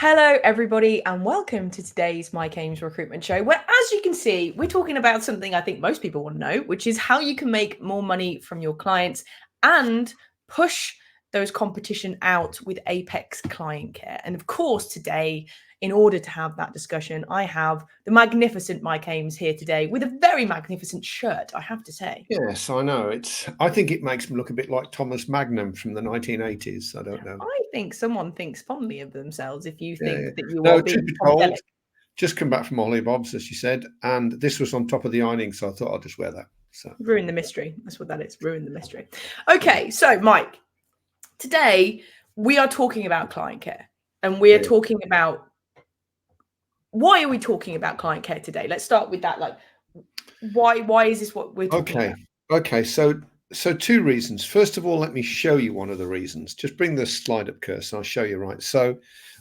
Hello, everybody, and welcome to today's My Games Recruitment Show, where, as you can see, we're talking about something I think most people want to know, which is how you can make more money from your clients and push those competition out with Apex Client Care. And of course, today, in order to have that discussion, I have the magnificent Mike Ames here today with a very magnificent shirt, I have to say. Yes, I know. I think it makes him look a bit like Thomas Magnum from the 1980s. I don't know. I think someone thinks fondly of themselves if you Yeah, yeah. think that you are No, truth being be told, psychedelic. just come back from Ollie Bob's, as you said, and this was on top of the ironing, so I thought I'd just wear that. So Ruin the mystery. That's what that is. Ruin the mystery. Okay, so Mike, today we are talking about client care, and we are yeah. talking about why are we talking about client care today? Let's start with that. Like, why is this what we're talking Okay. about? Okay. So two reasons. First of all, let me show you one of the reasons. Just bring the slide up, Kirst, and I'll show you. Right. So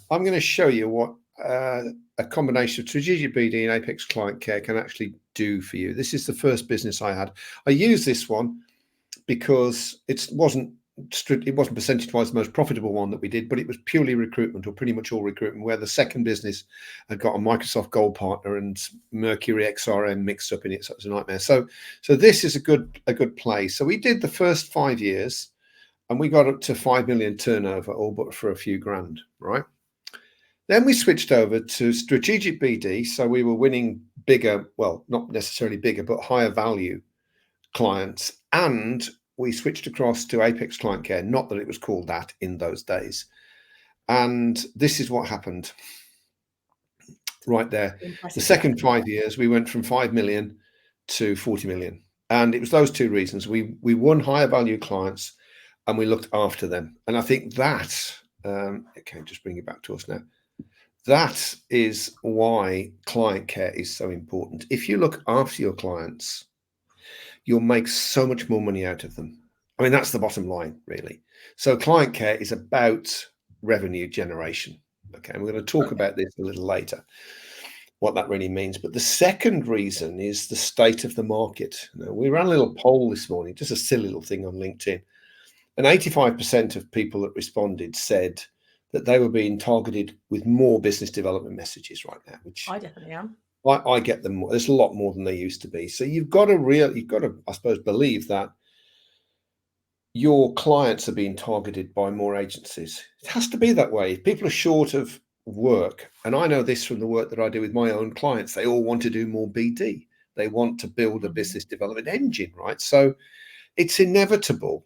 I'm going to show you what a combination of strategic BD and Apex Client Care can actually do for you. This is the first business I had. I used this one because it wasn't percentage wise the most profitable one that we did, but it was purely recruitment, or pretty much all recruitment, where the second business had got a Microsoft Gold partner and Mercury XRM mixed up in it, so it was a nightmare. So this is a good play. So we did the first 5 years and we got up to 5 million turnover, all but for a few grand, right? Then we switched over to strategic BD, so we were winning bigger, well, not necessarily bigger, but higher value clients, and we switched across to Apex Client Care, not that it was called that in those days. And this is what happened right there. The Impressive second journey. 5 years, we went from 5 million to 40 million. And it was those two reasons. We won higher value clients and we looked after them. And I think that, okay, just bring it back to us now. That is why client care is so important. If you look after your clients, you'll make so much more money out of them. I mean, that's the bottom line, really. So client care is about revenue generation. Okay, and we're going to talk about this a little later, what that really means. But the second reason is the state of the market. Now, we ran a little poll this morning, just a silly little thing on LinkedIn, and 85% of people that responded said that they were being targeted with more business development messages right now, which I definitely am. I get them. There's a lot more than they used to be. So you've got to, I suppose, believe that your clients are being targeted by more agencies. It has to be that way. If people are short of work, and I know this from the work that I do with my own clients, they all want to do more BD. They want to build a business development engine, right? So it's inevitable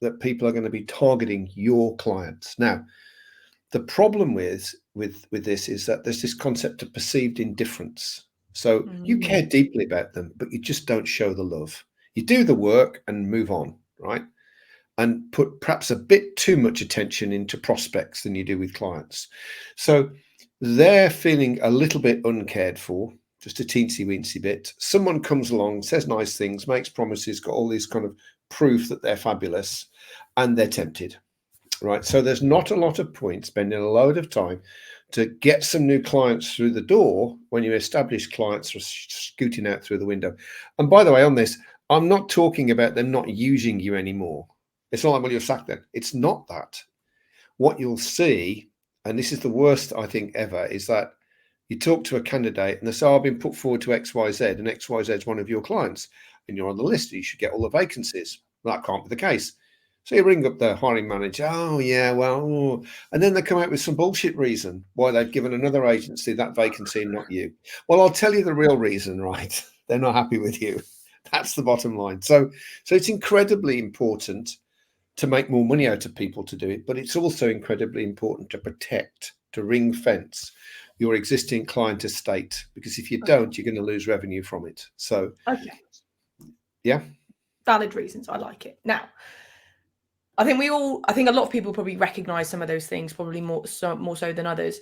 that people are going to be targeting your clients. Now, the problem with this is that there's this concept of perceived indifference. So you care deeply about them, but you just don't show the love. You do the work and move on, right? And put perhaps a bit too much attention into prospects than you do with clients. So they're feeling a little bit uncared for, just a teensy weensy bit. Someone comes along, says nice things, makes promises, got all these kind of proof that they're fabulous, and they're tempted. Right. So there's not a lot of point spending a load of time to get some new clients through the door when your established clients are scooting out through the window. And by the way, on this, I'm not talking about them not using you anymore. It's not like, well, you're sacked then. It's not that. What you'll see, and this is the worst, I think, ever, is that you talk to a candidate and they say, oh, I've been put forward to XYZ, and XYZ is one of your clients, and you're on the list. You should get all the vacancies. Well, that can't be the case. So you ring up the hiring manager, oh, yeah, well, and then they come out with some bullshit reason why they've given another agency that vacancy and not you. Well, I'll tell you the real reason, right? They're not happy with you. That's the bottom line. So it's incredibly important to make more money out of people to do it, but it's also incredibly important to protect, to ring fence your existing client estate, because if you don't, you're going to lose revenue from it. So, Okay. yeah. Valid reasons. I like it. Now, I think a lot of people probably recognize some of those things, probably more so than others.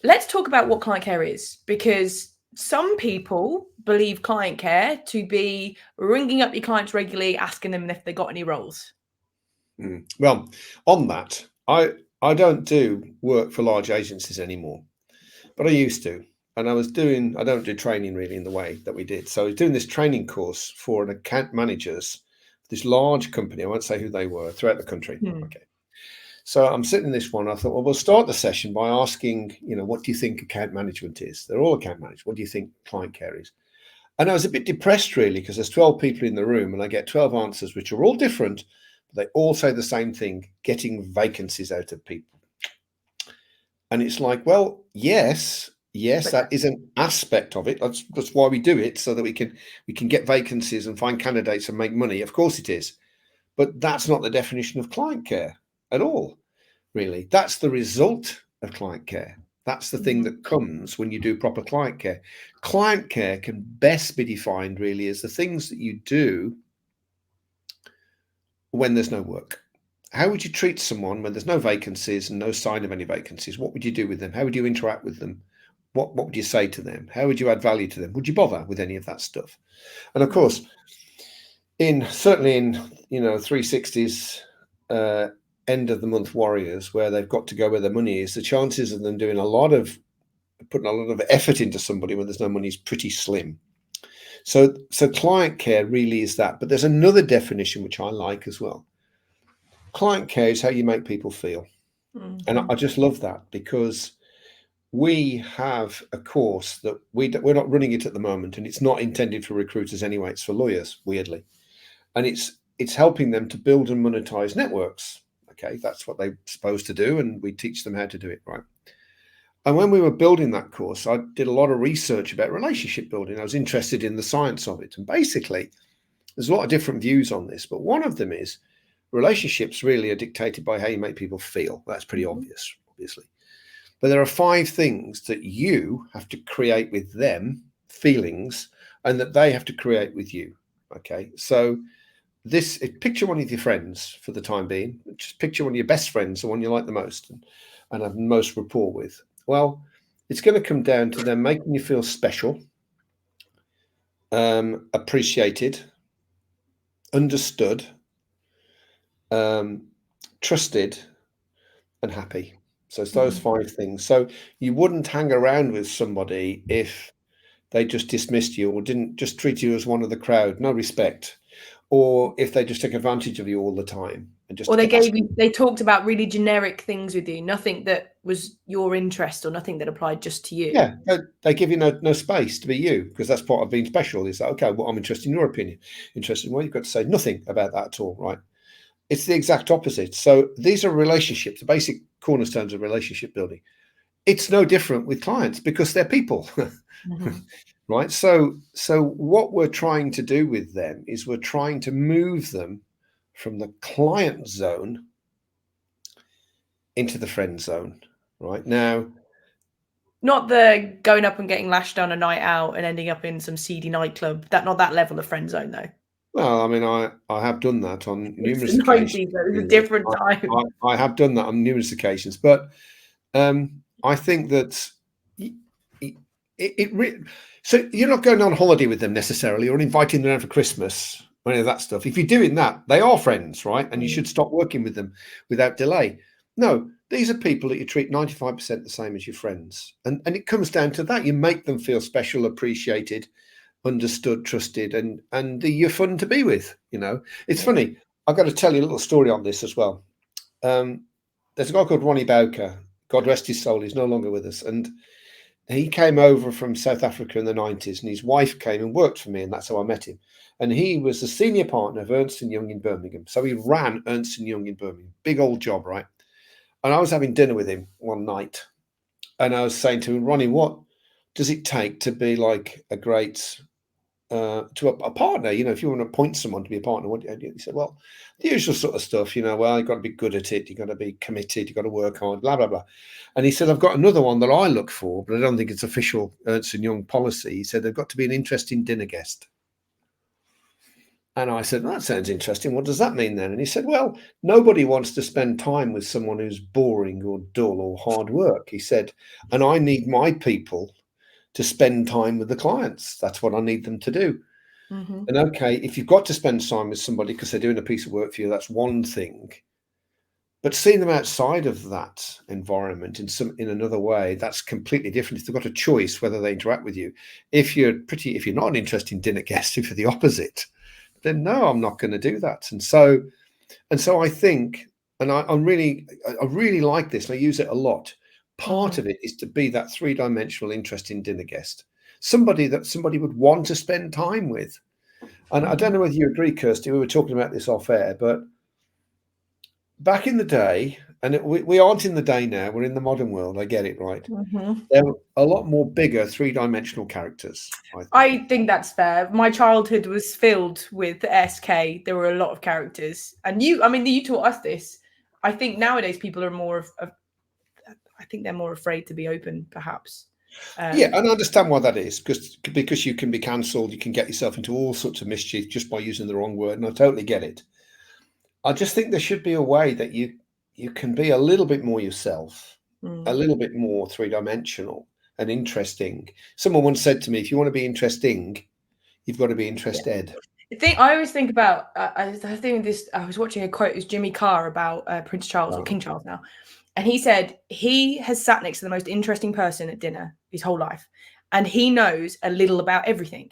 Let's talk about what client care is, because some people believe client care to be ringing up your clients regularly, asking them if they got any roles. Well, on that, I don't do work for large agencies anymore, but I used to. And I don't do training really in the way that we did. So I was doing this training course for an account managers, this large company, I won't say who they were, throughout the country. Okay. So I'm sitting in this one. I thought, well, we'll start the session by asking, what do you think account management is? They're all account management. What do you think client care is? And I was a bit depressed, really, because there's 12 people in the room and I get 12 answers, which are all different, but they all say the same thing: getting vacancies out of people. And it's like, well, yes, But that is an aspect of it. That's why we do it, so that we can get vacancies and find candidates and make money. Of course it is. But that's not the definition of client care at all, really. That's the result of client care. That's the thing that comes when you do proper client care. Client care can best be defined, really, as the things that you do when there's no work. How would you treat someone when there's no vacancies and no sign of any vacancies? What would you do with them? How would you interact with them? What would you say to them? How would you add value to them? Would you bother with any of that stuff? And of course, certainly in 360s end of the month warriors, where they've got to go where their money is, the chances of them putting a lot of effort into somebody when there's no money is pretty slim. So client care really is that. But there's another definition which I like as well. Client care is how you make people feel. And I just love that, because we have a course that we're not running it at the moment, and it's not intended for recruiters anyway. It's for lawyers, weirdly. And it's helping them to build and monetize networks. Okay, that's what they're supposed to do, and we teach them how to do it, right? And when we were building that course, I did a lot of research about relationship building. I was interested in the science of it. And basically, there's a lot of different views on this, but one of them is relationships really are dictated by how you make people feel. That's pretty obvious, obviously. But there are 5 things that you have to create with them, feelings, and that they have to create with you. Okay, so picture one of your friends for the time being. Just picture one of your best friends, the one you like the most and have most rapport with. Well, it's going to come down to them making you feel special, appreciated, understood, trusted, and happy. So it's those 5 things. So you wouldn't hang around with somebody if they just dismissed you or didn't just treat you as one of the crowd, no respect, or if they just took advantage of you all the time and just or they talked about really generic things with you, nothing that was your interest or nothing that applied just to you. Yeah, they give you no space to be you, because that's part of being special. Is that, okay, well, I'm interested in your opinion. Interested in what you've got to say. Nothing about that at all, right? It's the exact opposite. So these are relationships, the basic cornerstones of relationship building. It's no different with clients, because they're people, right? So what we're trying to do with them is we're trying to move them from the client zone into the friend zone, right? Now, not the going up and getting lashed on a night out and ending up in some seedy nightclub. Not that level of friend zone, though. Well, I mean, I have done that on numerous It's the occasions. 90s, though. It's a different time. I have done that on numerous occasions, but I think that so you're not going on holiday with them necessarily, or inviting them around for Christmas or any of that stuff. If you're doing that, they are friends, right? And you should stop working with them without delay. No, these are people that you treat 95% the same as your friends, and it comes down to that. You make them feel special, appreciated, understood, trusted, and you're fun to be with. It's funny. I've got to tell you a little story on this as well. There's a guy called Ronnie Bowker. God rest his soul. He's no longer with us, and he came over from South Africa in the 90s, and his wife came and worked for me, and that's how I met him. And he was the senior partner of Ernst & Young in Birmingham. So he ran Ernst & Young in Birmingham. Big old job, right? And I was having dinner with him one night, and I was saying to him, Ronnie, what does it take to be like a great to a partner? If you want to appoint someone to be a partner, what do you do? He said, well, the usual sort of stuff, well, you've got to be good at it, you've got to be committed, you've got to work hard, blah, blah, blah. And he said, I've got another one that I look for, but I don't think it's official Ernst & Young policy. He said, they've got to be an interesting dinner guest. And I said, that sounds interesting. What does that mean then? And he said, well, nobody wants to spend time with someone who's boring or dull or hard work. He said, and I need my people to spend time with the clients. That's what I need them to do. And okay, if you've got to spend time with somebody because they're doing a piece of work for you, that's one thing. But seeing them outside of that environment in another way, that's completely different. If they've got a choice whether they interact with you, if you're not an interesting dinner guest, if you're the opposite, then no, I'm not going to do that. And so I think and I really like this, and I use it a lot. Part of it is to be that three-dimensional, interesting dinner guest, somebody that somebody would want to spend time with. And I don't know whether you agree, Kirsty. We were talking about this off air, but back in the day, and we aren't in the day now. We're in the modern world. I get it, right? There were a lot more bigger three-dimensional characters, I think. I think that's fair. My childhood was filled with SK. There were a lot of characters, and you taught us this. I think nowadays people are more I think they're more afraid to be open, perhaps. Yeah, and I understand why that is, because you can be cancelled, you can get yourself into all sorts of mischief just by using the wrong word, and I totally get it. I just think there should be a way that you can be a little bit more yourself, a little bit more three-dimensional and interesting. Someone once said to me, if you want to be interesting, you've got to be interested. The thing I always think about, I was watching a quote, it was Jimmy Carr about Prince Charles, or King Charles now. And he said he has sat next to the most interesting person at dinner his whole life. And he knows a little about everything.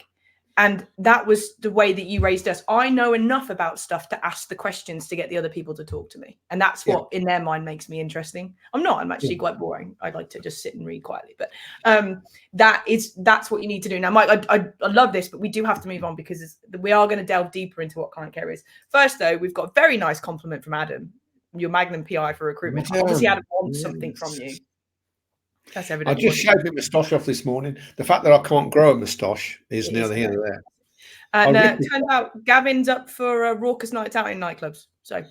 And that was the way that you raised us. I know enough about stuff to ask the questions to get the other people to talk to me. And that's what in their mind makes me interesting. I'm actually quite boring. I'd like to just sit and read quietly. But that's what you need to do. Now, Mike, I love this, but we do have to move on because we are going to delve deeper into what client care is. First, though, we've got a very nice compliment from Adam, your Magnum PI for recruitment. Obviously, Adam wants something from you. That's evident. I just shaved my moustache off this morning. The fact that I can't grow a moustache is neither here nor there. And turns out Gavin's up for raucous nights out in nightclubs. So,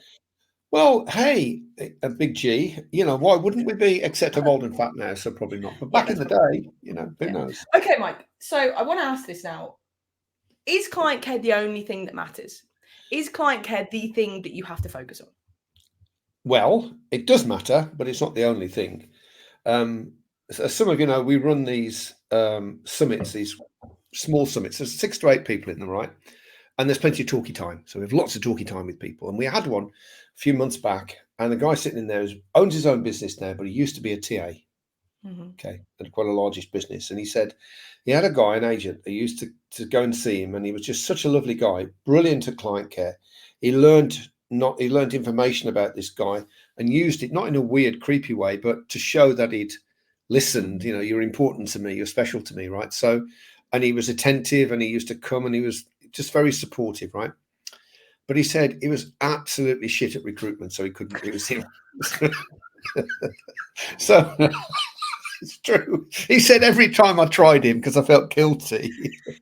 well, hey, a big G, why wouldn't we be? Except I'm old and fat now, so probably not. But back in the day, who knows? Okay, Mike. So I want to ask this now: is client care the only thing that matters? Is client care the thing that you have to focus on? Well, it does matter, but it's not the only thing. As some of you know, we run these summits, these small summits. There's 6 to 8 people in them, right? And there's plenty of talkie time. So we have lots of talkie time with people. And we had one a few months back, and the guy sitting in there owns his own business now, but he used to be a TA. Okay, at quite a largish business. And he said he had a guy, an agent, who used to go and see him, and he was just such a lovely guy, brilliant at client care. He learned information about this guy and used it not in a weird, creepy way, but to show that he'd listened. You're important to me, you're special to me, right? So, and he was attentive, and he used to come, and he was just very supportive, right? But he said he was absolutely shit at recruitment, so he couldn't do him. So it's true. He said every time I tried him, because I felt guilty,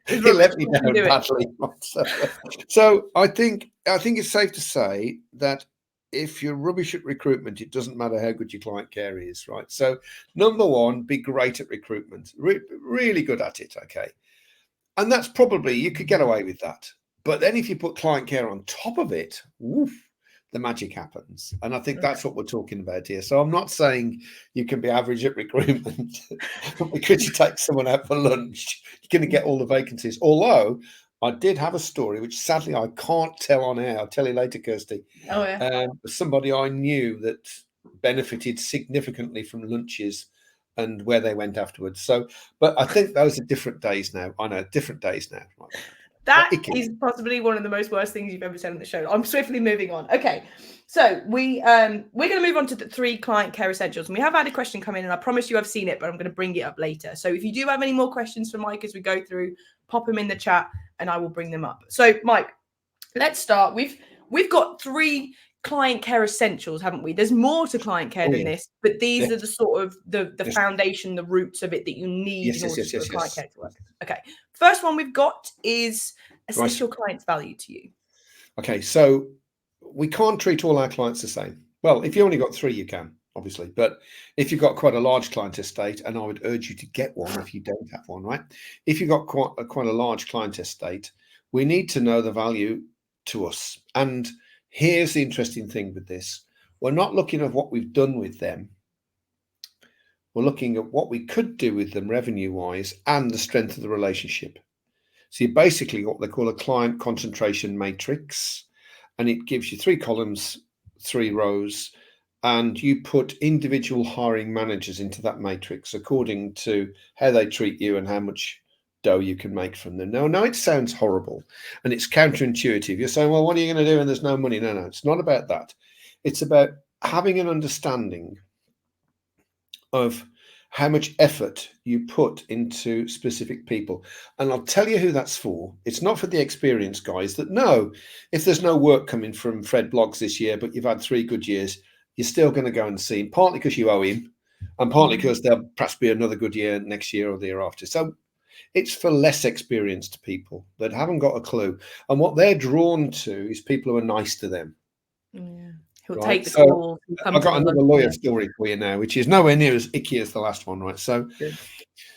he let me down badly. So I think it's safe to say that if you're rubbish at recruitment, it doesn't matter how good your client care is, right? So number one, be great at recruitment, really good at it, okay? And that's probably, you could get away with that. But then if you put client care on top of it, woof, the magic happens. And I think that's what we're talking about here. So I'm not saying you can be average at recruitment because you take someone out for lunch, you're going to get all the vacancies. Although I did have a story, which sadly I can't tell on air. I'll tell you later, Kirsty. Oh, yeah. Somebody I knew that benefited significantly from lunches and where they went afterwards. So, but I think those are different days now. I know, different days now. That is possibly one of the most worst things you've ever said on the show. I'm swiftly moving on. Okay, so we're going to move on to the 3 client care essentials. And we have had a question come in, and I promise you I've seen it, but I'm going to bring it up later. So if you do have any more questions for Mike as we go through, pop them in the chat, and I will bring them up. So Mike, let's start. We've got 3 client care essentials, haven't we? There's more to client care than this, but these are the sort of the foundation, the roots of it that you need in order for client care to work. Okay, first one we've got is assess your client's value to you. Okay, so we can't treat all our clients the same. Well, if you only got 3, you can, obviously, but if you've got quite a large client estate, and I would urge you to get one if you don't have one, right? If you've got quite a large client estate, we need to know the value to us. And here's the interesting thing with this. We're not looking at what we've done with them. We're looking at what we could do with them revenue-wise and the strength of the relationship. So you basically got what they call a client concentration matrix, and it gives you 3 columns, 3 rows, and you put individual hiring managers into that matrix according to how they treat you and how much dough you can make from them. Now, it sounds horrible and it's counterintuitive. You're saying, well, what are you going to do when there's no money? No, it's not about that. It's about having an understanding of how much effort you put into specific people. And I'll tell you who that's for. It's not for the experienced guys that know if there's no work coming from Fred Bloggs this year, but you've had 3 good years, you're still going to go and see him, partly because you owe him, and partly because there'll perhaps be another good year next year or the year after. So it's for less experienced people that haven't got a clue. And what they're drawn to is people who are nice to them. Yeah. He'll Right. take the So call. He'll come I've to got the another lunch. lawyer story for you now, which is nowhere near as icky as the last one, right? So, Good.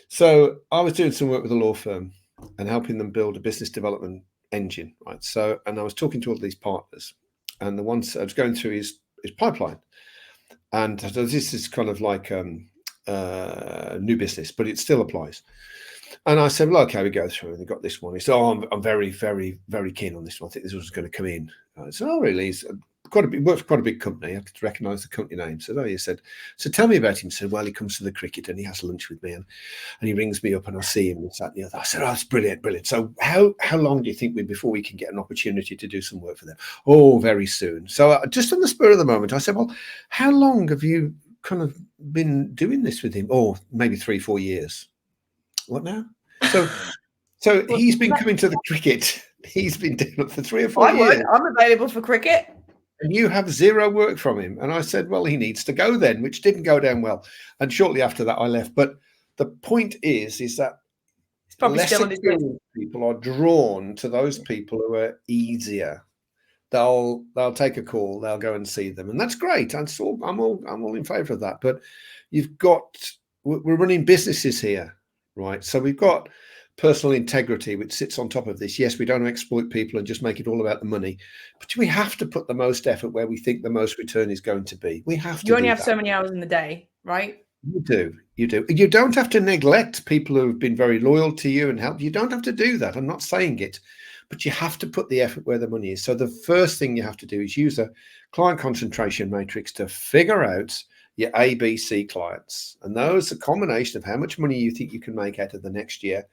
so I was doing some work with a law firm and helping them build a business development engine, right? So, and I was talking to all these partners, and the ones I was going through his pipeline, and so this is kind of like new business, but it still applies. And I said, well, okay, we go through, and they got this one. He said, oh, I'm very, very, very keen on this one. I think this was going to come in. I said, oh, really? He's worked for quite a big company. I could recognise the company name. So he said, so tell me about him. He said, well, he comes to the cricket and he has lunch with me, and he rings me up and I see him. And that, and the other. I said, oh, that's brilliant, brilliant. So how long do you think before we can get an opportunity to do some work for them? Oh, very soon. So just on the spur of the moment, I said, well, how long have you kind of been doing this with him? Oh, maybe 3-4 years. What now? So he's been coming to the cricket. He's been doing it for 3 or 4 I would. years. I'm available for cricket. And you have zero work from him. And I said, well, he needs to go then, which didn't go down well. And shortly after that, I left. But the point is that It's probably less still on his list. experienced people are drawn to those people who are easier. They'll take a call. They'll go and see them, and that's great. I'm all in favour of that. But we're running businesses here, right? So we've got personal integrity, which sits on top of this. Yes, we don't exploit people and just make it all about the money, but we have to put the most effort where we think the most return is going to be. We have to. You only have so many hours in the day, right? You do. You don't have to neglect people who have been very loyal to you and help. You don't have to do that. I'm not saying it, but you have to put the effort where the money is. So the first thing you have to do is use a client concentration matrix to figure out your ABC clients. And those are a combination of how much money you think you can make out of the next year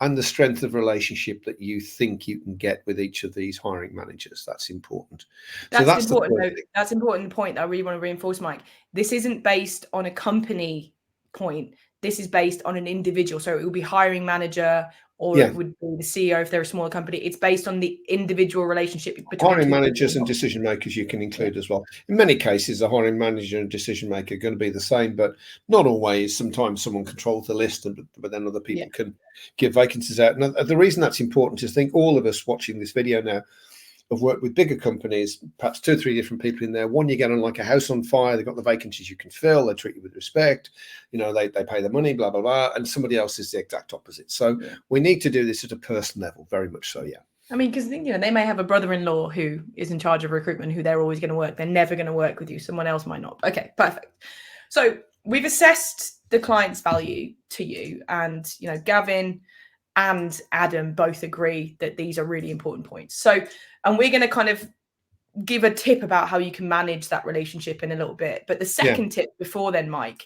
and the strength of relationship that you think you can get with each of these hiring managers. That's important. That's important. That's an important point that I really want to reinforce, Mike. This isn't based on a company point. This is based on an individual. So it will be hiring manager, or it would be the CEO if they're a smaller company. It's based on the individual relationship between hiring managers and decision makers you can include as well. In many cases, a hiring manager and decision maker are going to be the same, but not always. Sometimes someone controls the list, but then other people can give vacancies out. And the reason that's important is I think all of us watching this video now have worked with bigger companies, perhaps 2 or 3 different people in there. One, you get on like a house on fire. They've got the vacancies you can fill. They treat you with respect. They pay the money, blah, blah, blah. And somebody else is the exact opposite. So we need to do this at a personal level, very much so, yeah. I mean, because they may have a brother-in-law who is in charge of recruitment, who they're always going to work. They're never going to work with you. Someone else might not. Okay, perfect. So we've assessed the client's value to you, and Gavin and Adam both agree that these are really important points. So, and we're going to kind of give a tip about how you can manage that relationship in a little bit. But the second tip before then, Mike,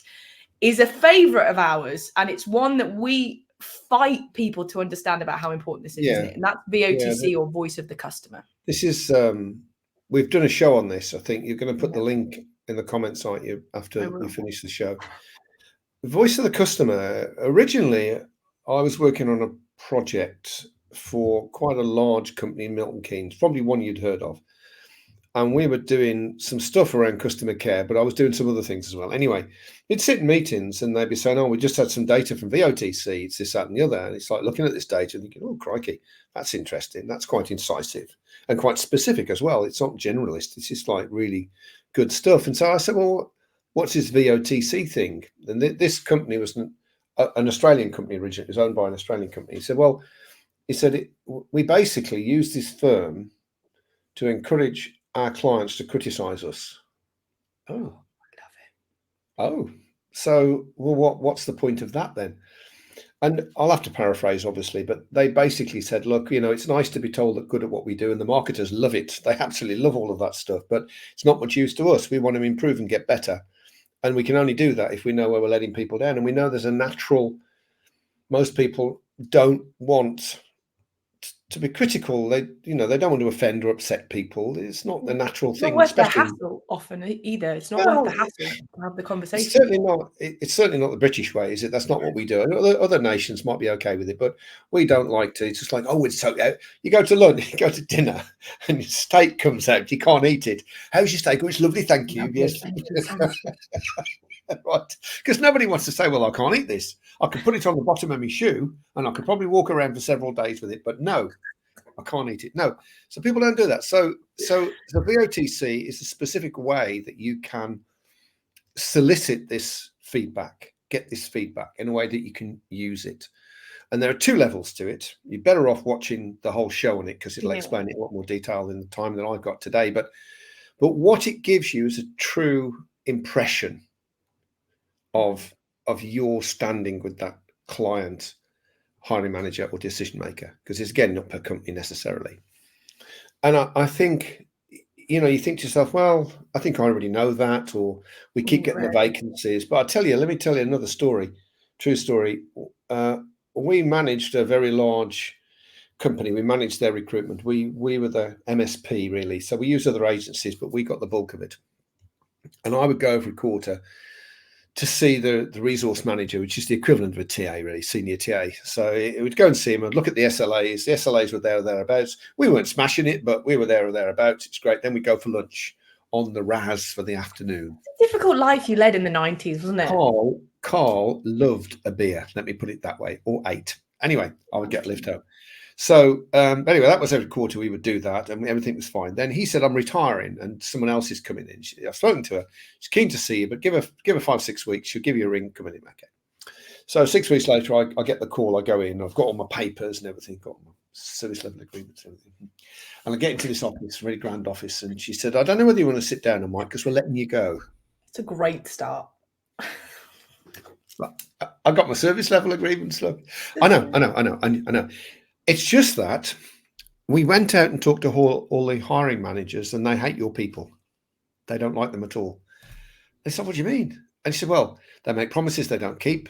is a favorite of ours, and it's one that we fight people to understand about how important this is, isn't it? And that's VOTC, or voice of the customer. This is we've done a show on this. I think you're going to put the link in the comments, aren't you, after we finish the show? The voice of the customer. Originally, I was working on a project for quite a large company in Milton Keynes, probably one you'd heard of. And we were doing some stuff around customer care, but I was doing some other things as well. Anyway, you'd sit in meetings and they'd be saying, oh, we just had some data from VOTC, it's this, that, and the other. And it's like looking at this data and thinking, oh, crikey, that's interesting. That's quite incisive and quite specific as well. It's not generalist. It's just like really good stuff. And so I said, well, what's this VOTC thing? And this company was an Australian company originally. It was owned by an Australian company. He said, well, we basically use this firm to encourage our clients to criticize us. Oh, I love it. Oh, so what's the point of that then? And I'll have to paraphrase, obviously, but they basically said, look, it's nice to be told that good at what we do, and the marketers love it. They absolutely love all of that stuff, but it's not much use to us. We want to improve and get better. And we can only do that if we know where we're letting people down. And we know there's a natural, most people don't want to be critical. They don't want to offend or upset people. It's not the natural It's not thing, worth the especially. hassle often either. It's not worth Well, the hassle to have the it's conversation. certainly not. It's certainly not the British way, is it? That's not what we do. And other nations might be okay with it, but we don't like to. It's just like, oh, it's so. You go to lunch, you go to dinner, and your steak comes out. You can't eat it. How's your steak? Oh, it's lovely, thank you. Lovely, Yes, thank you so much. right. Because nobody wants to say, well, I can't eat this. I could put it on the bottom of my shoe, and I could probably walk around for several days with it. But no, I can't eat it. No. So people don't do that. So the VOTC is a specific way that you can solicit this feedback, get this feedback in a way that you can use it. And there are two levels to it. You're better off watching the whole show on it because it'll explain it in a lot more detail in the time that I've got today. But what it gives you is a true impression of your standing with that client, hiring manager, or decision maker, because it's again not per company necessarily. And I think, you think to yourself, well, I think I already know that, or we keep getting the vacancies. But let me tell you another story, true story. We managed a very large company. We managed their recruitment. We were the MSP really. So we used other agencies, but we got the bulk of it. And I would go every quarter to see the resource manager, which is the equivalent of a TA, really, senior TA. So it would go and see him. I'd look at the SLAs. The SLAs were there or thereabouts. We weren't smashing it, but we were there or thereabouts. It's great. Then we go for lunch on the RAS for the afternoon. Difficult life you led in the 90s, wasn't it? Carl loved a beer, let me put it that way, or 8. Anyway, I would get lift home. So anyway, that was every quarter we would do that, and everything was fine. Then he said, I'm retiring and someone else is coming in. I've spoken to her. She's keen to see you, but give her 5-6 weeks. She'll give you a ring, come in. Okay. So 6 weeks later, I get the call. I go in. I've got all my papers and everything, got my service level agreements and everything. And I get into this office, very grand office, and she said, I don't know whether you want to sit down or Mike, because we're letting you go. It's a great start. I got my service level agreements. Look, I know. It's just that we went out and talked to all the hiring managers, and they hate your people. They don't like them at all. They said, what do you mean? And she said, well, they make promises they don't keep.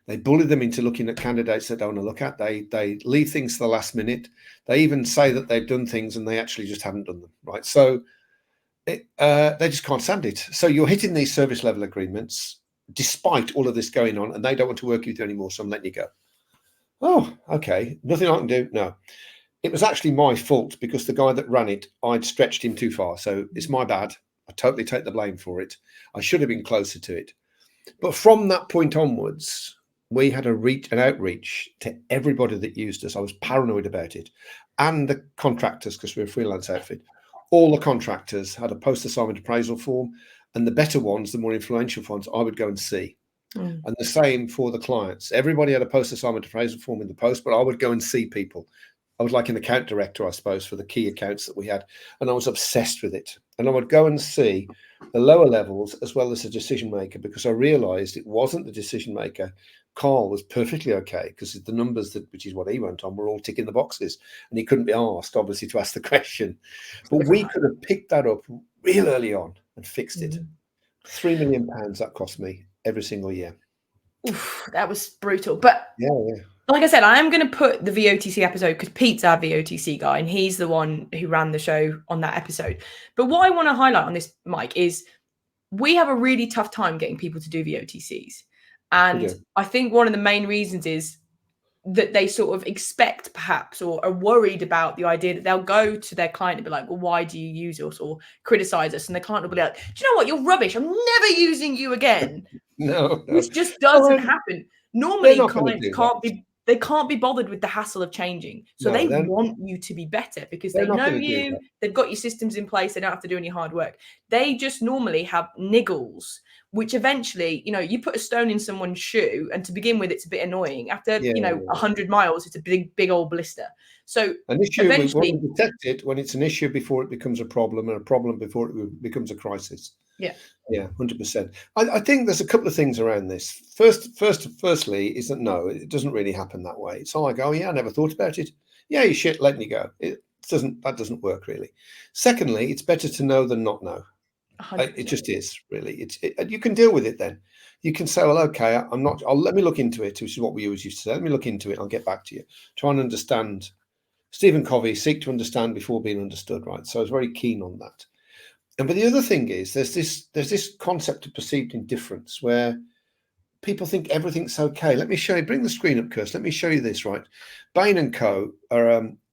They bully them into looking at candidates they don't want to look at. They leave things to the last minute. They even say that they've done things and they actually just haven't done them, right? So they just can't stand it. So you're hitting these service level agreements despite all of this going on, and they don't want to work with you anymore, so I'm letting you go. Oh, okay. Nothing I can do? No. It was actually my fault because the guy that ran it, I'd stretched him too far. So it's my bad. I totally take the blame for it. I should have been closer to it. But from that point onwards, we had an outreach to everybody that used us. I was paranoid about it. And the contractors, because we're a freelance outfit, all the contractors had a post-assignment appraisal form, and the better ones, the more influential ones, I would go and see. And the same for the clients. Everybody had a post-assignment appraisal form in the post, but I would go and see people. I was like an account director, I suppose, for the key accounts that we had, and I was obsessed with it. And I would go and see the lower levels as well as the decision maker, because I realized it wasn't the decision maker. Carl was perfectly okay because the numbers, which is what he went on, were all ticking the boxes, and he couldn't be asked, obviously, to ask the question. But we could have picked that up real early on and fixed it. £3 million that cost me every single year. Oof, that was brutal. But yeah. Like I said, I am going to put the VOTC episode because Pete's our VOTC guy and he's the one who ran the show on that episode. But what I want to highlight on this, Mike, is we have a really tough time getting people to do VOTCs. And I think one of the main reasons is that they sort of expect perhaps or are worried about the idea that they'll go to their client and be like, well, why do you use us or criticize us? And the client will be like, do you know what? You're rubbish. I'm never using you again. No. Which just doesn't happen. Normally clients can't be bothered with the hassle of changing. So they want you to be better because they know you, they've got your systems in place, they don't have to do any hard work. They just normally have niggles, which eventually, you put a stone in someone's shoe and to begin with, it's a bit annoying. After, 100 miles, it's a big old blister. So an issue, eventually, we detect it when it's an issue before it becomes a problem, and a problem before it becomes a crisis. Yeah, 100%. I think there's a couple of things around this. Firstly, is that no, it doesn't really happen that way. It's not like, oh yeah, I never thought about it. Yeah, you shit, letting you go. That doesn't work really. Secondly, it's better to know than not know. 100%. It just is really. You can deal with it then. You can say, well, okay, let me look into it, which is what we always used to say. Let me look into it. I'll get back to you. Try and understand Stephen Covey, seek to understand before being understood, right? So I was very keen on that. But the other thing is there's this concept of perceived indifference where people think everything's okay. Let me show you, bring the screen up, Kirst. Let me show you this, right? Bain and Co. are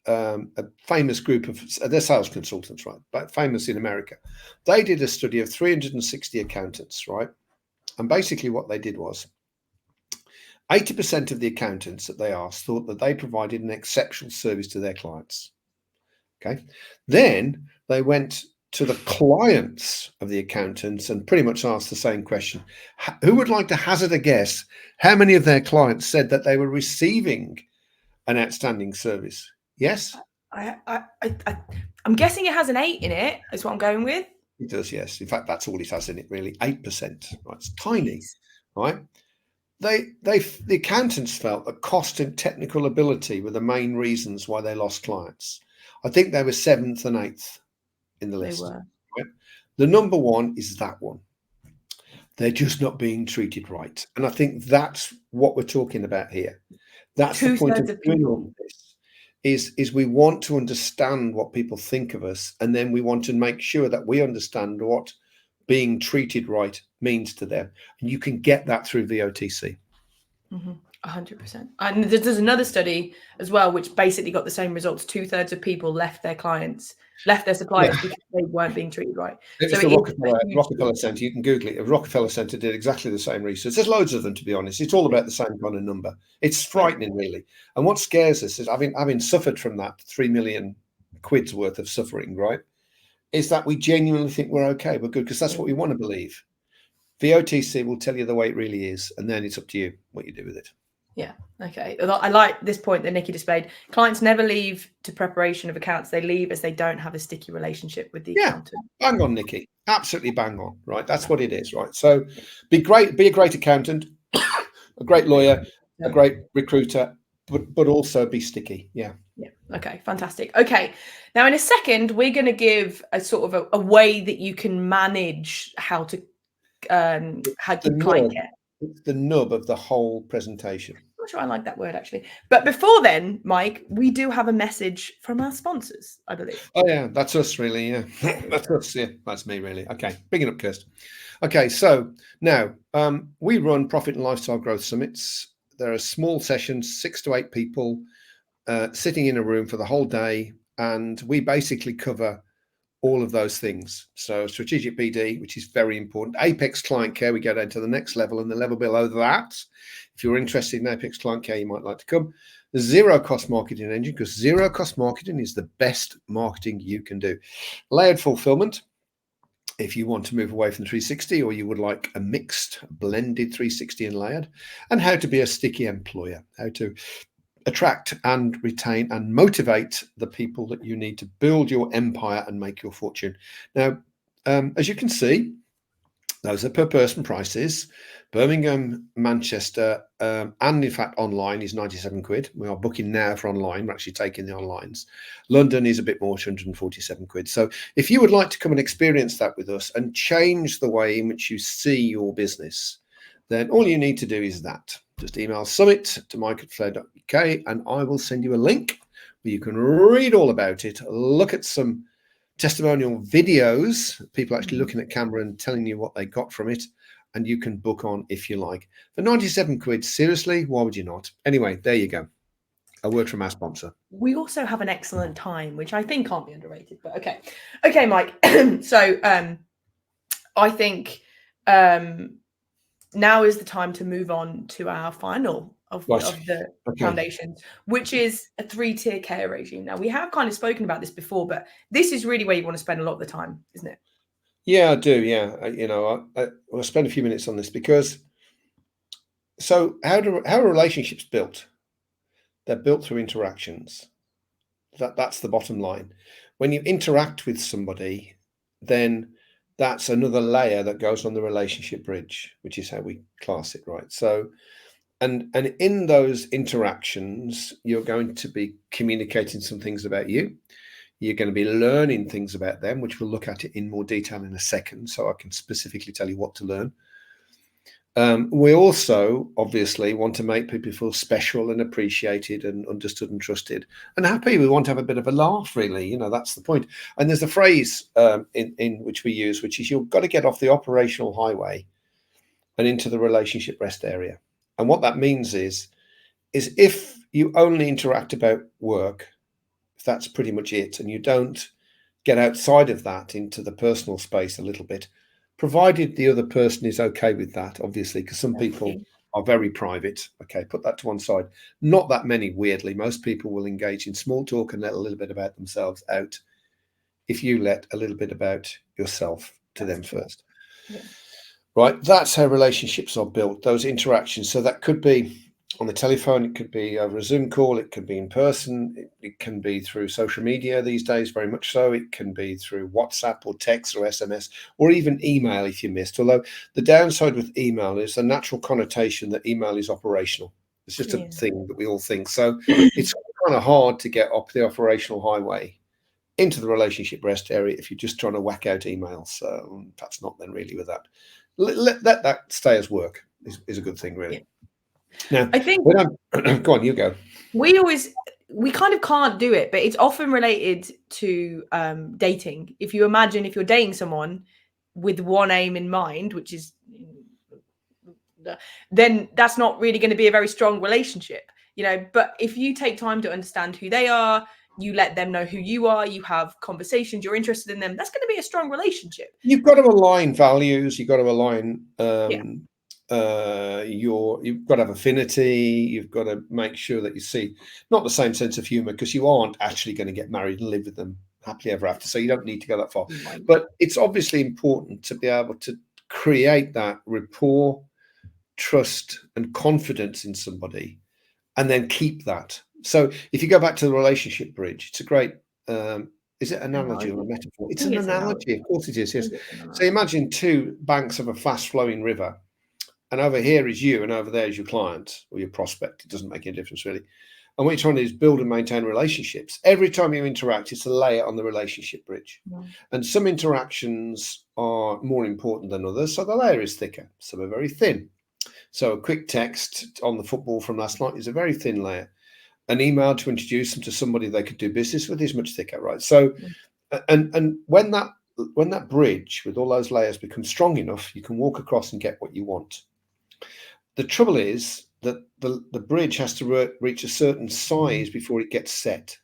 a famous group of, they're sales consultants, right? But famous in America. They did a study of 360 accountants, right? And basically what they did was 80% of the accountants that they asked thought that they provided an exceptional service to their clients. Okay. Then they went to the clients of the accountants and pretty much asked the same question. Who would like to hazard a guess how many of their clients said that they were receiving an outstanding service? Yes? I'm guessing it has an 8 in it, is what I'm going with. It does, yes. In fact, that's all it has in it, really. 8%. Right? It's tiny, Jeez. right? The accountants felt that cost and technical ability were the main reasons why they lost clients. I think they were 7th and 8th in the list. They were. Right? The number one is that one. They're just not being treated right. And I think that's what we're talking about here. That's the point of doing all of this, is we want to understand what people think of us, and then we want to make sure that we understand what being treated right means to them. And you can get that through VOTC. 100%. And there's another study as well, which basically got the same results. 2/3 of people left their suppliers because they weren't being treated right. It was the Rockefeller Center. You can Google it. The Rockefeller Center did exactly the same research. There's loads of them, to be honest. It's all about the same kind of number. It's frightening, really. And what scares us is, having suffered from that 3 million quid's worth of suffering, right, is that we genuinely think we're okay, we're good, because that's what we want to believe. VOTC will tell you the way it really is, and then it's up to you what you do with it. Yeah. Okay. I like this point that Nikki displayed. Clients never leave to preparation of accounts. They leave as they don't have a sticky relationship with the accountant. Bang on, Nikki. Absolutely bang on. Right. That's what it is. Right. So be a great accountant, a great lawyer, a great recruiter, but also be sticky. Yeah. Yeah. Okay. Fantastic. Okay. Now, in a second, we're going to give a sort of a way that you can manage how to client care. It's the nub of the whole presentation. I'm not sure I like that word, actually. But before then, Mike, we do have a message from our sponsors, I believe. Oh, yeah. That's us, really. Yeah. That's us. Yeah. That's me, really. Okay. Big it up, Kirst. Okay. So now we run Profit and Lifestyle Growth Summits. There are small sessions, 6 to 8 people sitting in a room for the whole day. And we basically cover all of those things. So strategic BD, which is very important. Apex client care, we go down to the next level, and the level below that. If you're interested in Apex client care, you might like to come. The zero cost marketing engine, because zero cost marketing is the best marketing you can do. Layered fulfillment, if you want to move away from 360, or you would like a mixed, blended 360 and layered. And how to be a sticky employer, how to attract and retain and motivate the people that you need to build your empire and make your fortune. Now, as you can see, those are per person prices. Birmingham, Manchester, and in fact online is 97 quid. We are booking now for online. We're actually taking the onlines. London is a bit more, 247 quid. So if you would like to come and experience that with us and change the way in which you see your business, then all you need to do is that. Just email summit to mike@flair.uk and I will send you a link where you can read all about it, look at some testimonial videos, people actually looking at camera and telling you what they got from it, and you can book on if you like. For 97 quid, seriously, why would you not? Anyway, there you go. A word from our sponsor. We also have an excellent time, which I think can't be underrated, but okay. Okay, Mike. So I think now is the time to move on to our final of the foundations, which is a 3-tier care regime. Now, we have kind of spoken about this before, but this is really where you want to spend a lot of the time, isn't it? Yeah, I do. Yeah. I'll spend a few minutes on this because how are relationships built? They're built through interactions. That's the bottom line. When you interact with somebody, then that's another layer that goes on the relationship bridge, which is how we class it, right? So, and in those interactions, you're going to be communicating some things about you. You're going to be learning things about them, which we'll look at it in more detail in a second, so I can specifically tell you what to learn. We also obviously want to make people feel special and appreciated and understood and trusted and happy. We want to have a bit of a laugh, really. You know, that's the point. And there's a phrase in which we use, which is you've got to get off the operational highway and into the relationship rest area. And what that means is if you only interact about work, if that's pretty much it, and you don't get outside of that into the personal space a little bit, provided the other person is okay with that, obviously, because some people are very private. Okay, put that to one side. Not that many, weirdly. Most people will engage in small talk and let a little bit about themselves out if you let a little bit about yourself to them first. Yeah. Right, that's how relationships are built, those interactions. So that could be on the telephone, it could be over a Zoom call, it could be in person, it can be through social media these days, very much so. It can be through WhatsApp or text or SMS or even email if you missed. Although the downside with email is a natural connotation that email is operational. It's just a thing that we all think. So it's kind of hard to get up the operational highway into the relationship rest area if you're just trying to whack out emails. So perhaps not then really with that. Let that stay as work is a good thing, really. Now, I think go on, you go. we kind of can't do it, but it's often related to dating. If you imagine if you're dating someone with one aim in mind, which is, then that's not really going to be a very strong relationship, you know. But if you take time to understand who they are, you let them know who you are, you have conversations, you're interested in them, that's going to be a strong relationship. You've got to align values, you've got to align you've got to have affinity, you've got to make sure that you see not the same sense of humor, because you aren't actually going to get married and live with them happily ever after, so you don't need to go that far. But it's obviously important to be able to create that rapport, trust and confidence in somebody and then keep that. So if you go back to the relationship bridge, it's a great is it analogy or a metaphor? It's an analogy. Of course it is, yes. So imagine two banks of a fast flowing river, and over here is you and over there is your client or your prospect. It doesn't make any difference really. And what you're trying to do is build and maintain relationships. Every time you interact, it's a layer on the relationship bridge. And some interactions are more important than others, so the layer is thicker. Some are very thin. So a quick text on the football from last night is a very thin layer. An email to introduce them to somebody they could do business with is much thicker, right? So, and when that bridge with all those layers becomes strong enough, you can walk across and get what you want. The trouble is that the bridge has to reach a certain size before it gets set.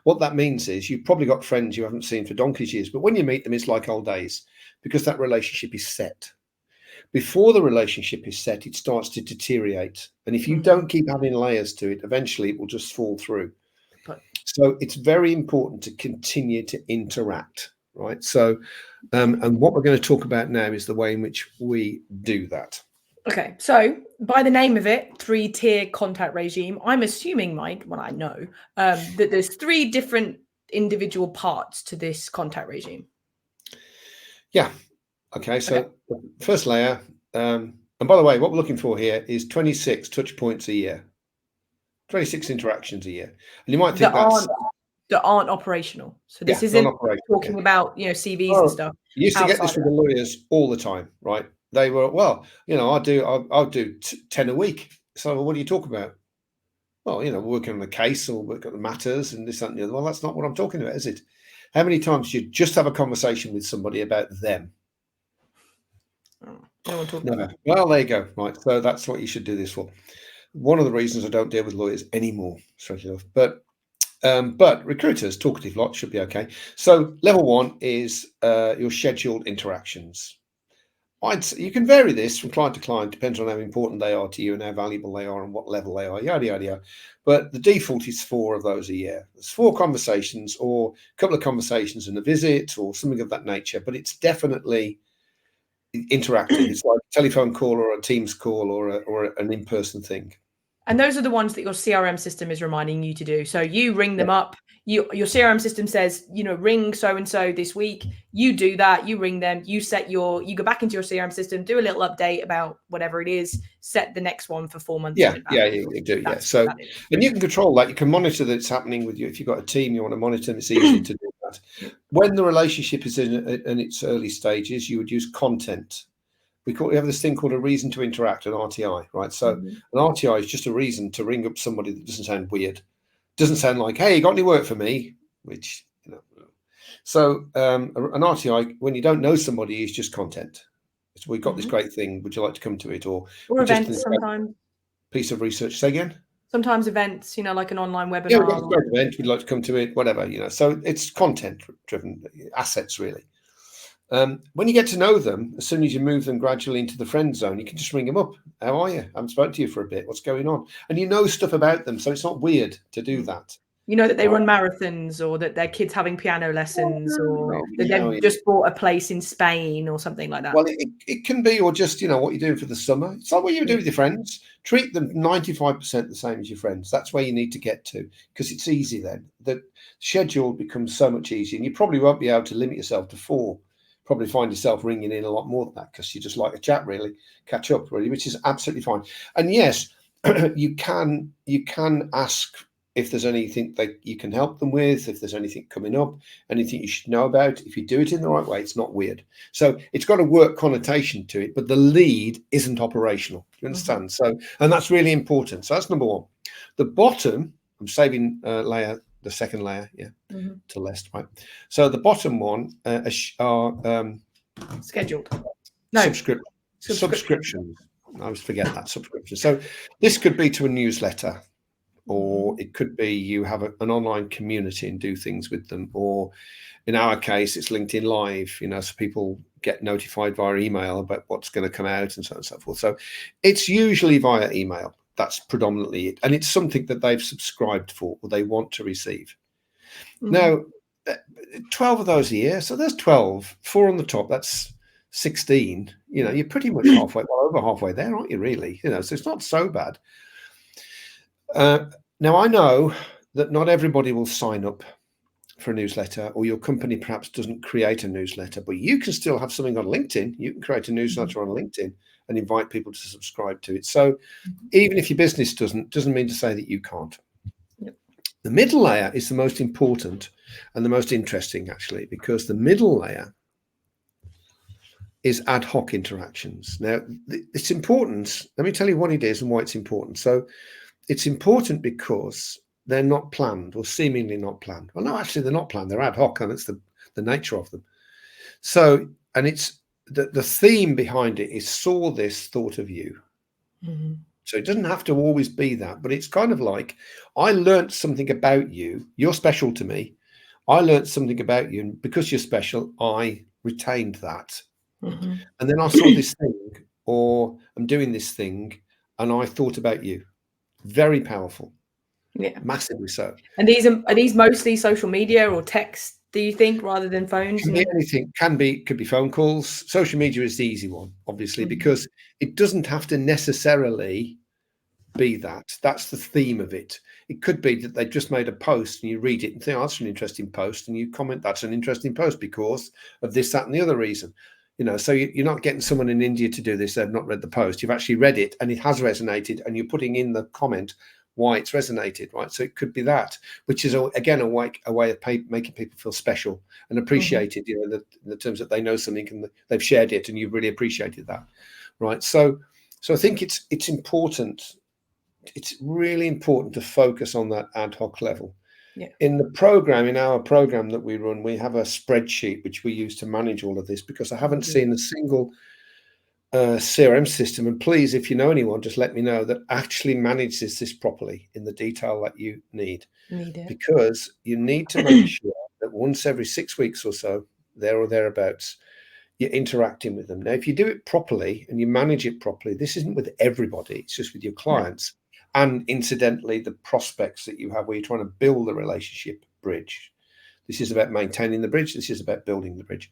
What that means is you've probably got friends you haven't seen for donkey's years, but when you meet them, it's like old days because that relationship is set. Before the relationship is set, it starts to deteriorate. And if you don't keep adding layers to it, eventually it will just fall through. So it's very important to continue to interact, right? So, and what we're going to talk about now is the way in which we do that. Okay, so by the name of it, 3-tier contact regime, I'm assuming, Mike, well, I know, that there's 3 different individual parts to this contact regime. Yeah. Okay, so the first layer, and by the way, what we're looking for here is 26 touch points a year, 26 interactions a year. And you might think that aren't operational. So this isn't talking about, you know, CVs and stuff. You used to get this with the lawyers all the time, right? They were, well, you know, I'll do 10 a week. So what do you talk about? Well, you know, working on the case or work on the matters and this, that, and the other. Well, that's not what I'm talking about, is it? How many times do you just have a conversation with somebody about them? Never. Well, there you go. Right. So that's what you should do this for. One of the reasons I don't deal with lawyers anymore, strangely enough. But recruiters, talkative lot, should be okay. So level 1 is your scheduled interactions. You can vary this from client to client, depends on how important they are to you and how valuable they are and what level they are, yada, yada, yada. But the default is 4 of those a year. There's 4 conversations or a couple of conversations and a visit or something of that nature, but it's definitely interactive. It's like a telephone call or a Teams call or an in-person thing. And those are the ones that your CRM system is reminding you to do. So you ring them up. Your CRM system says, you know, ring so-and-so this week. You do that. You ring them. You go back into your CRM system, do a little update about whatever it is, set the next one for 4 months. You do. So, and you can control that. You can monitor that it's happening with you. If you've got a team, you want to monitor them, it's easy to do that. When the relationship is in its early stages, you would use content. we have this thing called a reason to interact, an RTI, right? So an RTI is just a reason to ring up somebody that doesn't sound weird, doesn't sound like, hey, you got any work for me? Which, you know. So an RTI, when you don't know somebody, is just content. So we've got this great thing. Would you like to come to it? Or just events sometimes. Piece of research. Say again. Sometimes events, like an online webinar. Yeah, we've got a great event. We'd like to come to it. Whatever, So it's content-driven assets, really. When you get to know them, as soon as you move them gradually into the friend zone, you can just ring them up. How are you? I haven't spoken to you for a bit. What's going on? And you know stuff about them, so it's not weird to do that. You know that they run marathons, or that their kids having piano lessons, or that they've just bought a place in Spain or something like that. Well, it can be, or just, what you're doing for the summer. It's like what you do with your friends. Treat them 95% the same as your friends. That's where you need to get to, because it's easy then. The schedule becomes so much easier, and you probably won't be able to limit yourself to 4. Probably find yourself ringing in a lot more than that, because you just like a chat, really, catch up, really, which is absolutely fine. And yes, you can ask if there's anything that you can help them with, if there's anything coming up, anything you should know about. If you do it in the right way, it's not weird. So it's got a work connotation to it, but the lead isn't operational. You understand? So, and that's really important. So that's number one. The bottom, I'm saving layer, the second layer, to left, right? So the bottom one are scheduled. No. Subscriptions. I always forget that, subscription. So this could be to a newsletter, or it could be you have an online community and do things with them, or in our case, it's LinkedIn Live, so people get notified via email about what's going to come out and so on and so forth. So it's usually via email. That's predominantly it. And it's something that they've subscribed for or they want to receive. Now, 12 of those a year. So there's 12, 4 on the top. That's 16. You're pretty much over halfway there, aren't you, really? So it's not so bad. Now, I know that not everybody will sign up for a newsletter, or your company perhaps doesn't create a newsletter, but you can still have something on LinkedIn. You can create a newsletter on LinkedIn and invite people to subscribe to it. So even if your business doesn't mean to say that you can't. The middle layer is the most important and the most interesting, actually, because the middle layer is ad hoc interactions. Now, it's important. Let me tell you what it is and why it's important. So it's important because they're not planned, or seemingly not planned. Well, no, actually, they're not planned. They're ad hoc, and it's the nature of them. So, and it's the theme behind it is saw this, thought of you. So it doesn't have to always be that, but it's kind of like, I learned something about you. You're special to me. I learned something about you, and because you're special, I retained that. And then I saw this thing, or I'm doing this thing, and I thought about you. Very powerful. Yeah, massively so. And are these mostly social media or text, do you think, rather than phones? Can be anything. Could be phone calls. Social media is the easy one, obviously, because it doesn't have to necessarily be that. That's the theme of it. It could be that they just made a post and you read it and think, oh, that's an interesting post, and you comment, that's an interesting post because of this, that, and the other reason. So you're not getting someone in India to do this. They've not read the post. You've actually read it and it has resonated, and you're putting in the comment why it's resonated, right? So it could be that, which is again a way of making people feel special and appreciated, in the terms that they know something and they've shared it and you've really appreciated that, right? So I think it's important. It's really important to focus on that ad hoc level. Yeah. In our program that we run, we have a spreadsheet which we use to manage all of this, because I haven't seen a single CRM system, and please, if you know anyone, just let me know, that actually manages this properly in the detail that you need it. Because you need to make sure that once every 6 weeks or so, there or thereabouts, you're interacting with them. Now, if you do it properly and you manage it properly, this isn't with everybody, it's just with your clients. And incidentally, the prospects that you have where you're trying to build a relationship bridge. This is about maintaining the bridge. This is about building the bridge.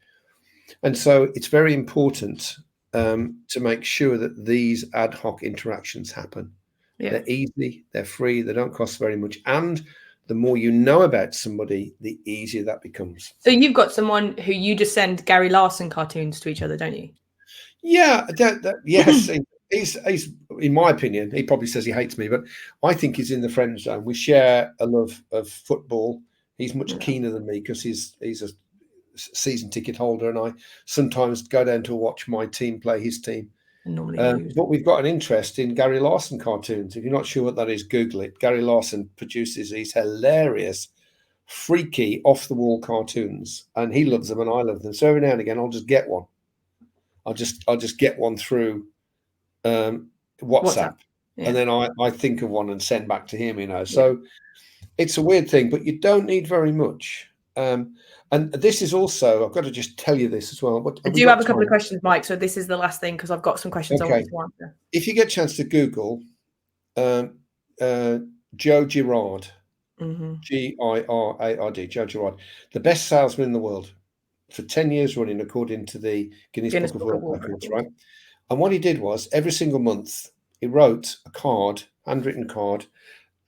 And so it's very important to make sure that these ad hoc interactions happen. Yeah. They're easy, they're free, they don't cost very much. And the more you know about somebody, the easier that becomes. So you've got someone who you just send Gary Larson cartoons to each other, don't you? Yeah, yes. He's, in my opinion, he probably says he hates me, but I think he's in the friend zone. We share a love of football. He's much keener than me because he's a season ticket holder, and I sometimes go down to watch my team play his team. And normally lose. But we've got an interest in Gary Larson cartoons. If you're not sure what that is, Google it. Gary Larson produces these hilarious, freaky, off-the-wall cartoons, and he loves them, and I love them. So every now and again, I'll just get one. I'll just get one through WhatsApp. Yeah. And then I think of one and send back to him. So it's a weird thing, but you don't need very much. And this is also, I've got to just tell you this as well. I do have a couple of questions, Mike. So this is the last thing, because I've got some questions I want to answer. If you get a chance to Google Joe Girard, Girard, Joe Girard, the best salesman in the world for 10 years running, according to the Guinness Book of World Records, right? And what he did was every single month, he wrote a card, handwritten card,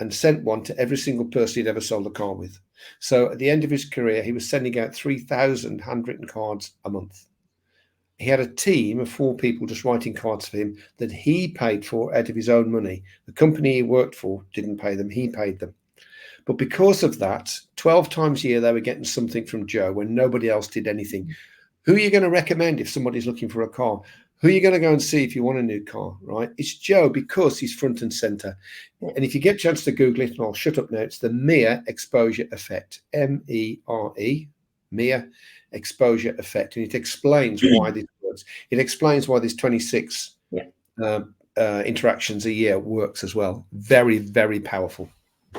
and sent one to every single person he'd ever sold a car with. So at the end of his career, he was sending out 3,000 handwritten cards a month. He had a team of 4 people just writing cards for him that he paid for out of his own money. The company he worked for didn't pay them, he paid them. But because of that, 12 times a year, they were getting something from Joe when nobody else did anything. Who are you going to recommend if somebody's looking for a car? Who are you going to go and see if you want a new car, right? It's Joe, because he's front and center. And if you get a chance to Google it, and I'll shut up now, it's the mere exposure effect, MERE, mere exposure effect. And it explains why this works. It explains why this 26 interactions a year works as well. Very, very powerful.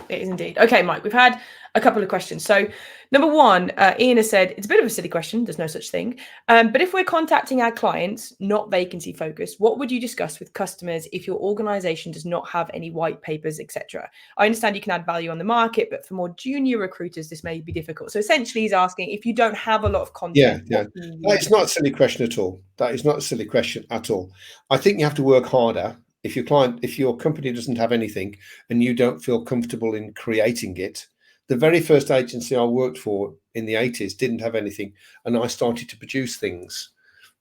It is indeed. Okay, Mike, we've had a couple of questions. So number one, Ian has said, it's a bit of a silly question. There's no such thing. But if we're contacting our clients, not vacancy focused, what would you discuss with customers if your organization does not have any white papers, etc.? I understand you can add value on the market, but for more junior recruiters, this may be difficult. So essentially he's asking, if you don't have a lot of content. Yeah. That is not a silly question at all. That is not a silly question at all. I think you have to work harder. If your company doesn't have anything and you don't feel comfortable in creating it, the very first agency I worked for in the 80s didn't have anything. And I started to produce things,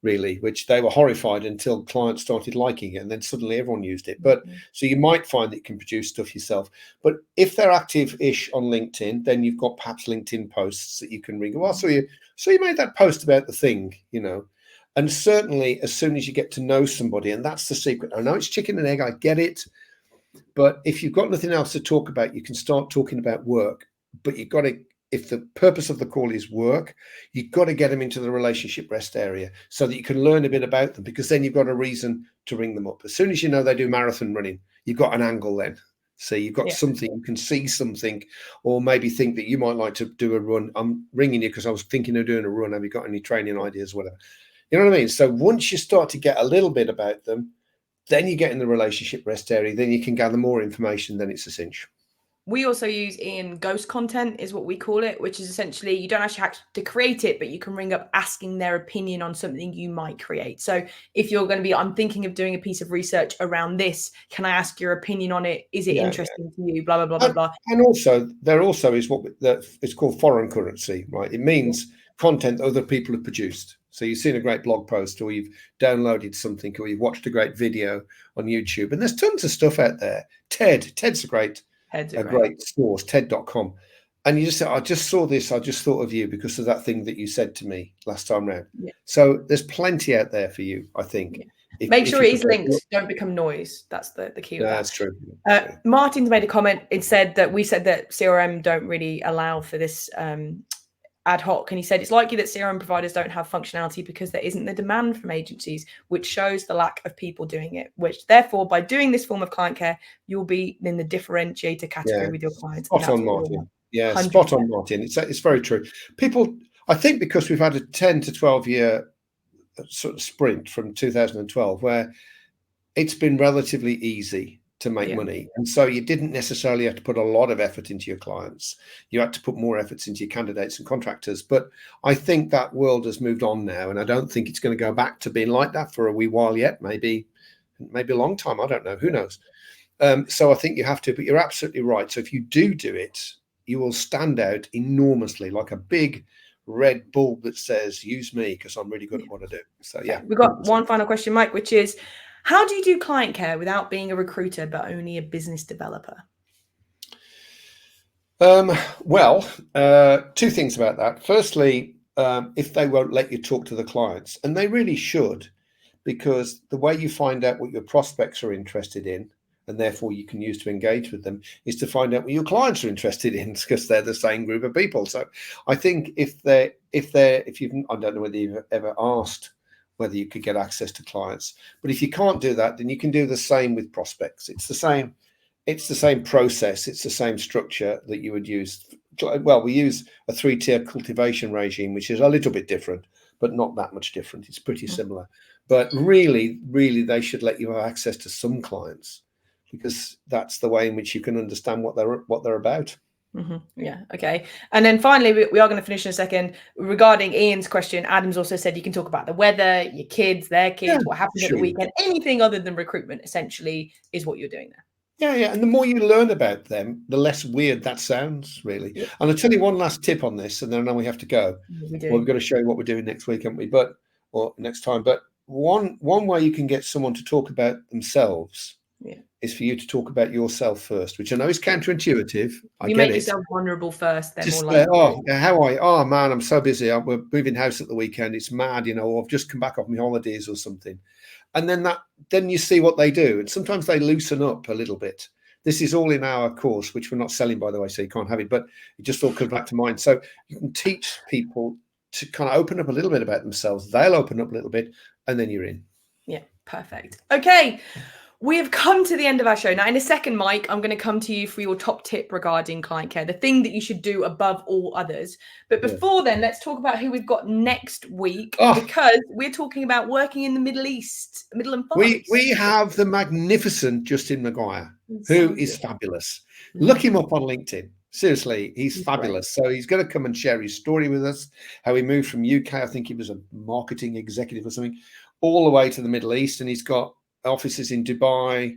really, which they were horrified until clients started liking it. And then suddenly everyone used it. But so you might find that you can produce stuff yourself. But if they're active-ish on LinkedIn, then you've got perhaps LinkedIn posts that you can ring. Well, so you made that post about the thing, And certainly as soon as you get to know somebody, and that's the secret. I know it's chicken and egg, I get it. But if you've got nothing else to talk about, you can start talking about work. But you've got to, if the purpose of the call is work, you've got to get them into the relationship rest area so that you can learn a bit about them, because then you've got a reason to ring them up. As soon as you know they do marathon running, you've got an angle then. So you've got something, you can see something, or maybe think that you might like to do a run. I'm ringing you because I was thinking of doing a run. Have you got any training ideas, whatever? You know what I mean? So once you start to get a little bit about them, then you get in the relationship rest area, then you can gather more information, then it's a cinch. We also use ghost content is what we call it, which is essentially you don't actually have to create it, but you can ring up asking their opinion on something you might create. So if you're going to be, I'm thinking of doing a piece of research around this, can I ask your opinion on it? Is it interesting to you? Blah, blah, blah, blah, blah. And also, there also is what it's called foreign currency, right? It means content other people have produced. So you've seen a great blog post, or you've downloaded something, or you've watched a great video on YouTube. And there's tons of stuff out there. Ted's a great source, TED.com. And you just say, I just saw this, I just thought of you because of that thing that you said to me last time round. Yeah. So there's plenty out there for you, I think. Yeah. Make sure it is linked. Don't become noise. That's the key. Yeah, that's true. Martin's made a comment. It said that we said that CRM don't really allow for this ad hoc, and he said it's likely that CRM providers don't have functionality because there isn't the demand from agencies, which shows the lack of people doing it, which therefore by doing this form of client care you'll be in the differentiator category with your clients. Spot on, Martin. Yeah, 100%. Spot on, Martin. It's very true. People, I think, because we've had a 10 to 12 year sort of sprint from 2012 where it's been relatively easy to make money, and so you didn't necessarily have to put a lot of effort into your clients. You had to put more efforts into your candidates and contractors. But I think that world has moved on now, and I don't think it's going to go back to being like that for a wee while yet. Maybe a long time. I don't know. Who knows? So I think you have to. But you're absolutely right. So if you do it, you will stand out enormously, like a big red bulb that says "Use me" because I'm really good at what I do. So yeah, we've got one final question, Mike, which is, how do you do client care without being a recruiter, but only a business developer? Well, 2 things about that. Firstly, if they won't let you talk to the clients, and they really should, because the way you find out what your prospects are interested in, and therefore you can use to engage with them, is to find out what your clients are interested in, because they're the same group of people. So I think if you've, I don't know whether you've ever asked whether you could get access to clients, but if you can't do that, then you can do the same with prospects. It's the same process, it's the same structure that you would use. Well, we use a 3-tier cultivation regime, which is a little bit different, but not that much different. It's pretty similar. But really, they should let you have access to some clients, because that's the way in which you can understand what they're about. Yeah. Okay. And then finally, we are going to finish in a second. Regarding Ian's question, Adam's also said you can talk about the weather, your kids, their kids, what happened at the weekend, anything other than recruitment, essentially, is what you're doing there. Yeah. And the more you learn about them, the less weird that sounds, really. Yeah. And I'll tell you one last tip on this, and then I know we have to go. We've got to show you what we're doing next week, haven't we? Or next time. But one way you can get someone to talk about themselves is for you to talk about yourself first, which I know is counterintuitive. I you get make yourself vulnerable first, then just more likely. how are you? Oh man, I'm so busy. We're moving house at the weekend. It's mad, I've just come back off my holidays or something. And then you see what they do. And sometimes they loosen up a little bit. This is all in our course, which we're not selling, by the way, so you can't have it, but it just all comes back to mind. So you can teach people to kind of open up a little bit about themselves. They'll open up a little bit, and then you're in. Yeah, perfect. Okay. We have come to the end of our show. Now, in a second, Mike, I'm going to come to you for your top tip regarding client care, the thing that you should do above all others. But before then, let's talk about who we've got next week, because we're talking about working in the Middle East, Middle and Far East. We have the magnificent Justin Maguire, who is fabulous. Look him up on LinkedIn. Seriously, he's fabulous. Great. So he's going to come and share his story with us, how he moved from UK, I think he was a marketing executive or something, all the way to the Middle East. And he's got offices in Dubai,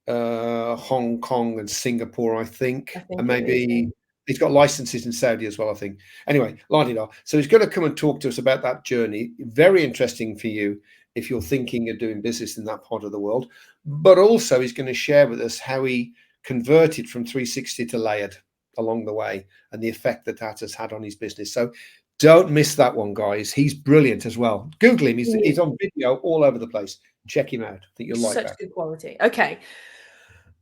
Hong Kong and Singapore, I think and maybe he's got licenses in Saudi as well, I think. Anyway, la-di-da. So he's going to come and talk to us about that journey. Very interesting for you if you're thinking of doing business in that part of the world. But also he's going to share with us how he converted from 360 to layered along the way and the effect that has had on his business. So don't miss that one, guys. He's brilliant as well. Google him. He's on video all over the place. Check him out. I think you'll like that. Such good quality. Okay.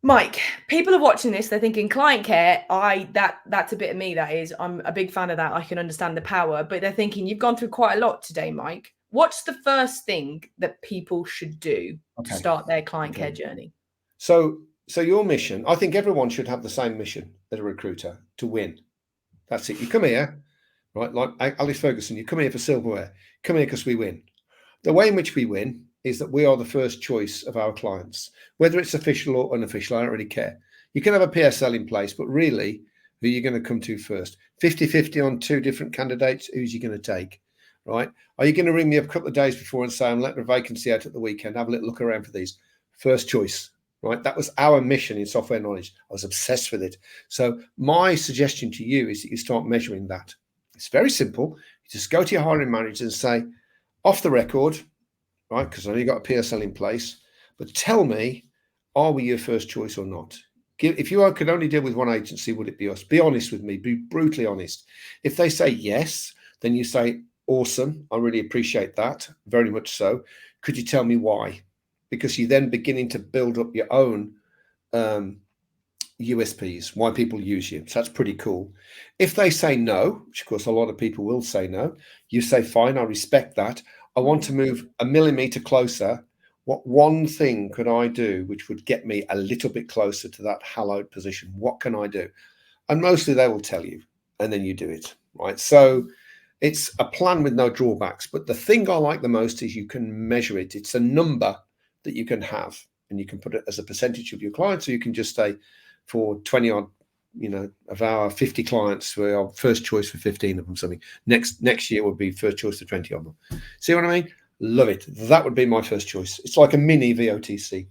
Mike, people are watching this. They're thinking client care. That's a bit of me. That is, I'm a big fan of that. I can understand the power, but they're thinking you've gone through quite a lot today, Mike. What's the first thing that people should do to start their client care journey? So your mission, I think everyone should have the same mission as a recruiter, to win. That's it. You come here, right? Like Alex Ferguson, you come here for silverware. Come here because we win. The way in which we win is that we are the first choice of our clients, whether it's official or unofficial. I don't really care. You can have a PSL in place, but really, who are you going to come to first? 50-50 on 2 different candidates. Who's you going to take, right? Are you going to ring me up a couple of days before and say, I'm letting a vacancy out at the weekend, have a little look around for these? First choice, right? That was our mission in Software Knowledge. I was obsessed with it. So my suggestion to you is that you start measuring that. It's very simple. You just go to your hiring manager and say, off the record, right? Because I know you've got a PSL in place, but tell me, are we your first choice or not? If you could only deal with one agency, would it be us? Be honest with me, be brutally honest. If they say yes, then you say, awesome, I really appreciate that, very much so. Could you tell me why? Because you're then beginning to build up your own USPs, why people use you. So that's pretty cool. If they say no, which of course a lot of people will say no, you say, fine, I respect that. I want to move a millimeter closer. What one thing could I do which would get me a little bit closer to that hallowed position? What can I do? And mostly they will tell you, and then you do it, right? So it's a plan with no drawbacks. But the thing I like the most is you can measure it. It's a number that you can have, and you can put it as a percentage of your clients, or you can just say for 20 odd, of our 50 clients, we are first choice for 15 of them, something. Next year would be first choice for 20 of them. See what I mean? Love it. That would be my first choice. It's like a mini VOTC.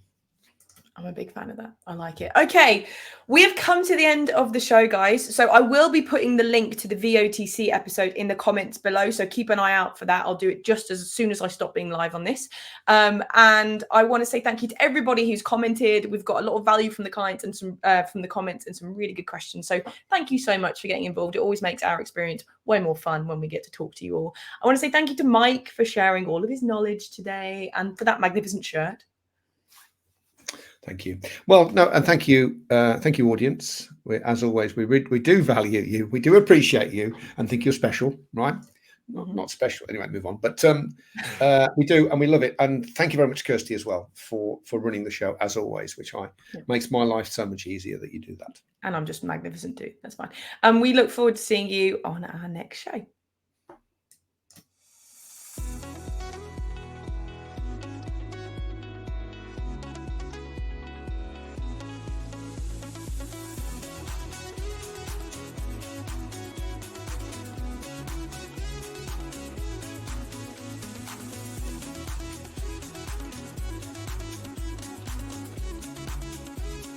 I'm a big fan of that. I like it. Okay, we have come to the end of the show, guys. So I will be putting the link to the VOTC episode in the comments below. So keep an eye out for that. I'll do it just as soon as I stop being live on this. And I want to say thank you to everybody who's commented. We've got a lot of value from the clients and some from the comments and some really good questions. So thank you so much for getting involved. It always makes our experience way more fun when we get to talk to you all. I want to say thank you to Mike for sharing all of his knowledge today and for that magnificent shirt. Thank you. Well, no, and thank you, audience. As always, we do value you, we do appreciate you, and think you're special, right? Not special anyway. Move on. But we do, and we love it. And thank you very much, Kirsty, as well for running the show as always, which makes my life so much easier that you do that. And I'm just magnificent too. That's fine. And we look forward to seeing you on our next show.